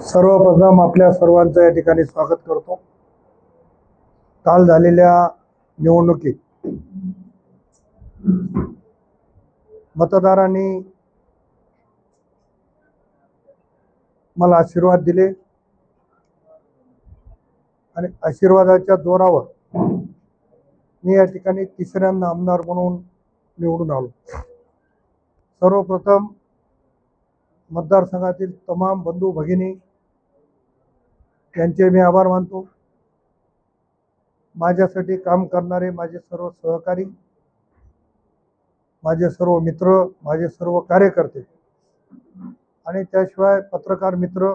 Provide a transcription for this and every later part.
सर्वप्रथम आपल्या सर्वांचं या ठिकाणी स्वागत करतो। काल झालेल्या निवडणुकीत मतदारांनी मला आशीर्वाद दिले आणि आशीर्वादाच्या जोरावर मी या ठिकाणी तिसऱ्यांदा आमदार म्हणून निवडून आलो। सर्वप्रथम मतदारसंघातील तमाम बंधू भगिनी यांचे मी आभार मानतो। माझ्यासाठी काम करणारे माझे सर्व सहकारी, माझे सर्व मित्र, माझे सर्व कार्यकर्ते आणि त्याशिवाय पत्रकार मित्र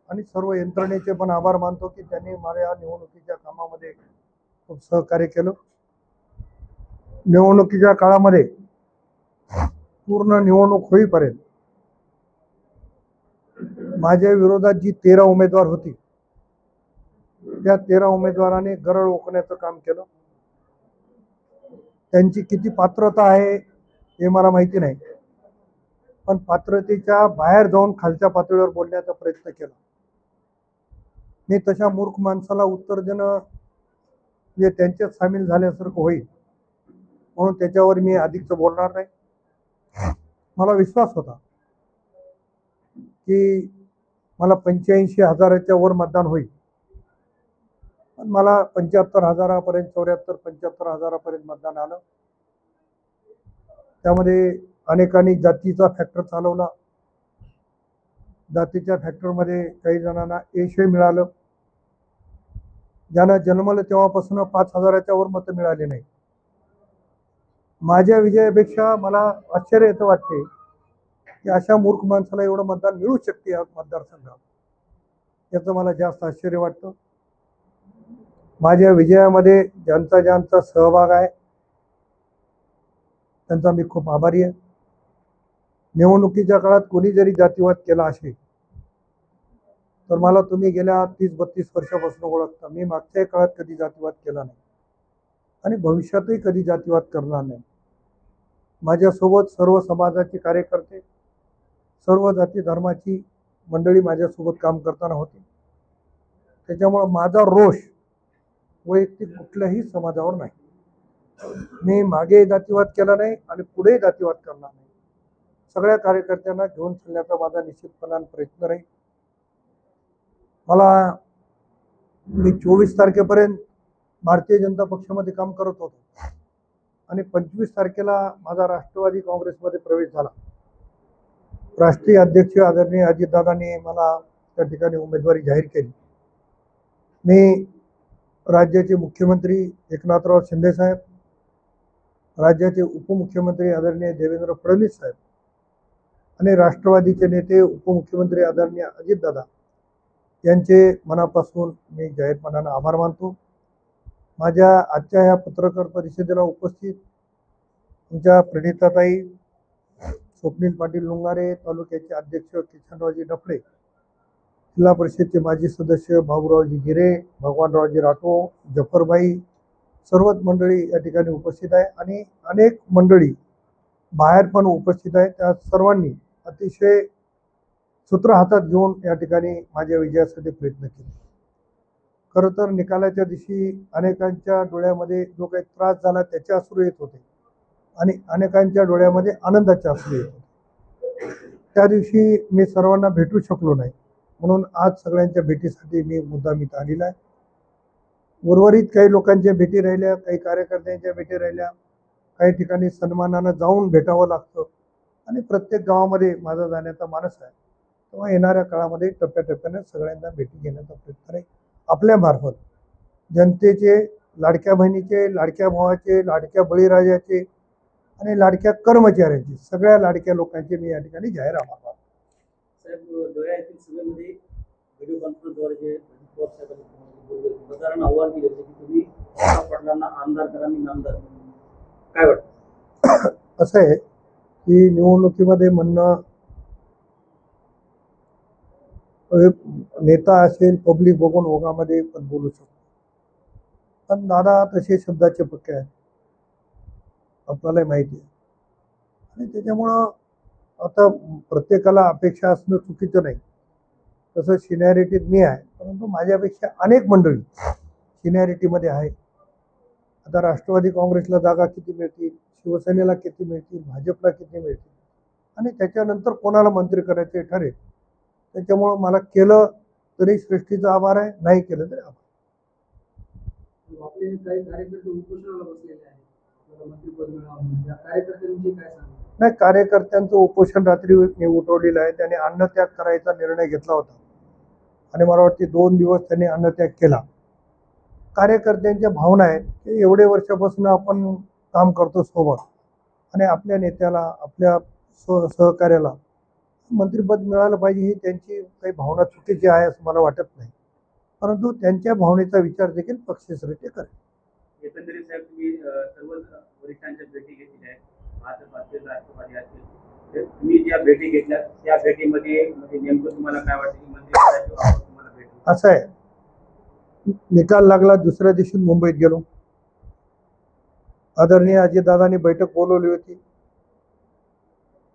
आणि सर्व यंत्रणेचे पण आभार मानतो की त्यांनी माझ्या या निवडणुकीच्या कामामध्ये खूप सहकार्य केलं। निवडणुकीच्या काळामध्ये पूर्ण निवडणूक होईपर्यंत माझ्या विरोधात जी 13 उमेदवार होती त्या 13 उमेदवारांनी गरळ ओकण्याचं काम केलं। त्यांची किती पात्रता आहे हे मला माहिती नाही, पण पात्रतेच्या बाहेर जाऊन खालच्या पातळीवर बोलण्याचा प्रयत्न केला। मी तशा मूर्ख माणसाला उत्तर देणं म्हणजे त्यांच्यात सामील झाल्यासारखं होईल, म्हणून त्याच्यावर मी अधिकच बोलणार नाही। मला विश्वास होता की मला 85,000च्या वर मतदान होईल, पण मला 75,000पर्यंत 74-75,000पर्यंत मतदान आलं। त्यामध्ये अनेकांनी जातीचा फॅक्टर चालवला। जातीच्या फॅक्टरमध्ये काही जणांना यशही मिळालं। ज्यांना जन्मलं तेव्हापासून 5,000च्या वर मतं मिळाली नाही। माझ्या विजयापेक्षा मला आश्चर्य येतं वाटते की अशा मूर्ख माणसाला एवढं मतदान मिळू शकते या मतदारसंघात, याचं मला जास्त आश्चर्य वाटतं। माझ्या विजयामध्ये ज्यांचा सहभाग आहे त्यांचा मी खूप आभारी आहे। निवडणुकीच्या काळात कोणी जरी जातीवाद केला असेल तर मला तुम्ही गेल्या 30-32 वर्षापासून ओळखता। मी मागच्या काळात कधी जातीवाद केला नाही आणि भविष्यातही कधी जातीवाद करणार नाही। माझ्यासोबत सर्व समाजाचे कार्यकर्ते, सर्व जाती धर्माची मंडळी माझ्यासोबत काम करताना होती। त्याच्यामुळे माझा रोष वैयक्तिक कुठल्याही समाजावर नाही। मी मागे जातीवाद केला नाही आणि पुढे जातीवाद करणार नाही। सगळ्या कार्यकर्त्यांना घेऊन चालण्याचा माझा निश्चितपणाने प्रयत्न राहील। मी 24 तारखेपर्यंत भारतीय जनता पक्षामध्ये काम करत होतो आणि 25 तारखेला माझा राष्ट्रवादी काँग्रेसमध्ये प्रवेश झाला। राष्ट्रीय अध्यक्ष आदरणीय अजितदादांनी मला त्या ठिकाणी उमेदवारी जाहीर केली। मी राज्याचे मुख्यमंत्री एकनाथराव शिंदे साहेब, राज्याचे उपमुख्यमंत्री आदरणीय देवेंद्र फडणवीस साहेब आणि राष्ट्रवादीचे नेते उपमुख्यमंत्री आदरणीय अजितदादा यांचे मनापासून मी जाहीरपणाने आभार मानतो। माझ्या आजच्या ह्या पत्रकार परिषदेला उपस्थित तुमच्या प्रणिताताई, स्वप्नील पाटील लुंगारे, तालुक्याचे अध्यक्ष किशनरावजी डफळे, जिल्हा परिषदचे माजी सदस्य बाबूरावजी गिरे, भगवानरावजी राठोड, जफरबाई, सर्वच मंडळी या ठिकाणी उपस्थित आहे आणि अनेक मंडळी बाहेर पण उपस्थित आहे। त्या सर्वांनी अतिशय सूत्र हातात घेऊन या ठिकाणी माझ्या विजयासाठी प्रयत्न केले। खरं तर निकालाच्या दिवशी अनेकांच्या डोळ्यामध्ये जो काही त्रास झाला त्याचे अश्रू येत होते आणि अनेकांच्या डोळ्यामध्ये आनंदाचे अश्रू येत होते। त्या दिवशी मी सर्वांना भेटू शकलो नाही, म्हणून आज सगळ्यांच्या भेटीसाठी मी मुद्दाम इथं आलेला आहे। उर्वरित काही लोकांच्या भेटी राहिल्या, काही कार्यकर्त्यांच्या भेटी राहिल्या, काही ठिकाणी सन्मानानं जाऊन भेटावं लागतं आणि प्रत्येक गावामध्ये माझा जाण्याचा मानस आहे। तेव्हा येणाऱ्या काळामध्ये टप्प्याटप्प्याने सगळ्यांना भेटी घेण्याचा प्रयत्न आहे। आपल्यामार्फत जनतेचे, लाडक्या बहिणीचे, लाडक्या भावाचे, लाडक्या बळीराजाचे आणि लाडक्या कर्मचाऱ्यांचे, सगळ्या लाडक्या लोकांचे मी या ठिकाणी जाहीर आभार मानतो। साहेब, डोळ्या येथील सभेमध्ये व्हिडिओ कॉन्फरन्सद्वारे जे मतदारांना आव्हान केले होते की तुम्ही पाटलांना आमदार करा, मी नामदार, काय वाटतं? असं आहे की निवडणुकीमध्ये म्हणणं नेता असेल, पब्लिक बघून ओघामध्ये पण बोलू शकतो, पण दादा तसे शब्दाचे पक्के आहेत, आपल्याला माहिती आहे। आणि त्याच्यामुळं आता प्रत्येकाला अपेक्षा असणं चुकीचं नाही, तसं सिनियरिटीत मी आहे, परंतु माझ्यापेक्षा अनेक मंडळी सिनियरिटीमध्ये आहे. आता राष्ट्रवादी काँग्रेसला जागा किती मिळतील, शिवसेनेला किती मिळतील, भाजपला किती मिळतील आणि त्याच्यानंतर कोणाला मंत्री करायचे ठरेल. त्याच्यामुळं मला केलं तरी सृष्टीचा आभार आहे, नाही केलं तरी आभार. आपले काही कार्यकर्ते उपोषणाला बसलेले आहेत, आपल्याला मंत्रिपद मिळावं म्हणून. या कार्यकर्त्यांविषयी काय सांगा? नाही, कार्यकर्त्यांचं उपोषण रात्री मी उठवलेलं आहे. त्यांनी अन्नत्याग करायचा निर्णय घेतला होता आणि मला वाटते 2 दिवस त्यांनी अन्नत्याग केला. कार्यकर्त्यांच्या भावना आहेत की एवढे वर्षापासून आपण काम करतो सोबत आणि आपल्या नेत्याला, आपल्या सहकार्याला मंत्रिपद मिळालं पाहिजे, ही त्यांची काही भावना चुकीची आहे असं मला वाटत नाही. परंतु त्यांच्या भावनेचा विचार देखील पक्षश्रेष्ठी करेल. एकंदरीत साहेब, तुम्ही सर्वच वरिष्ठांच्या भेटी घेतलेल्या आहेत, भाजप असेल, राष्ट्रवादी असेल, तर तुम्ही ज्या भेटी घेतल्या त्या भेटीमध्ये म्हणजे नेमकं तुम्हाला काय वाटतं की मंत्रिपदाची ऑफर तुम्हाला भेटली? असं आहे, निकाल लागला, दुसऱ्या दिवशी मुंबईत गेलो. आदरणीय अजितदादांनी बैठक बोलवली होती.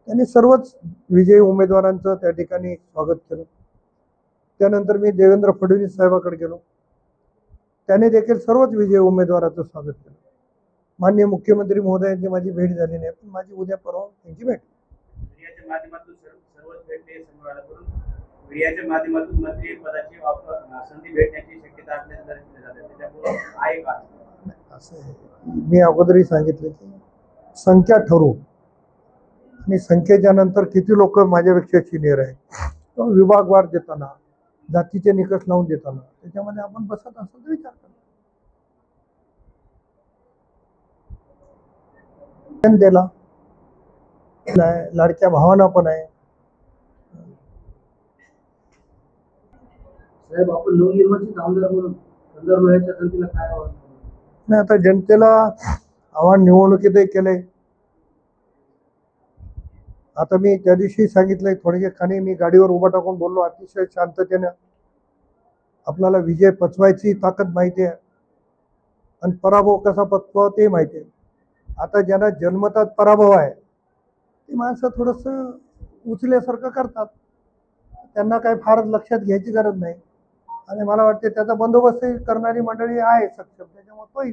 त्यांनी सर्वच विजयी उमेदवारांचं त्या ठिकाणी स्वागत केलं. त्यानंतर मी देवेंद्र फडणवीस साहेबाकडे गेलो. त्याने देखील सर्वच विजयी उमेदवाराचं स्वागत केलं. माननीय मुख्यमंत्री महोदयांची माझी भेट झाली नाही, पण माझी उद्या परवा त्यांची भेट. मीडियाच्या माध्यमातून सर्वच भेटले समोर आला, करून मीडियाच्या माध्यमातून मंत्री पदाची संधी भेटण्याची शक्यता असल्याचं दर्शवले जाते. त्याच्यामुळे आहे का? असं आहे, मी अगोदरही सांगितलं की संख्या ठरवू आणि संख्येच्या नंतर किती लोक माझ्यापेक्षा सिनियर आहेत, विभागवार देताना, जातीचे निकष लावून देताना त्याच्यामध्ये आपण बसत असेल तर विचार करा. दिला लाडक्या भावांना पण आहे. साहेब, आपण नवनिर्वाचित आमदार म्हणून संदर्भाच्या संधीला काय आव्हान? नाही, आता जनतेला आव्हान निवडणुकीतही केलंय. आता मी त्या दिवशी सांगितलंय, थोडक्यात मी गाडीवर उभा टाकून बोललो अतिशय शांततेनं. आपल्याला विजय पचवायची ताकद माहिती आहे आणि पराभव कसा पचवावा ते माहिती आहे. आता ज्यांना जन्मतात पराभव आहे ती माणसं थोडंसं उचल्यासारखं करतात, त्यांना काही फार लक्षात घ्यायची गरज नाही आणि मला वाटते त्याचा बंदोबस्तही करणारी मंडळी आहे सक्षम, त्याच्यामुळे तो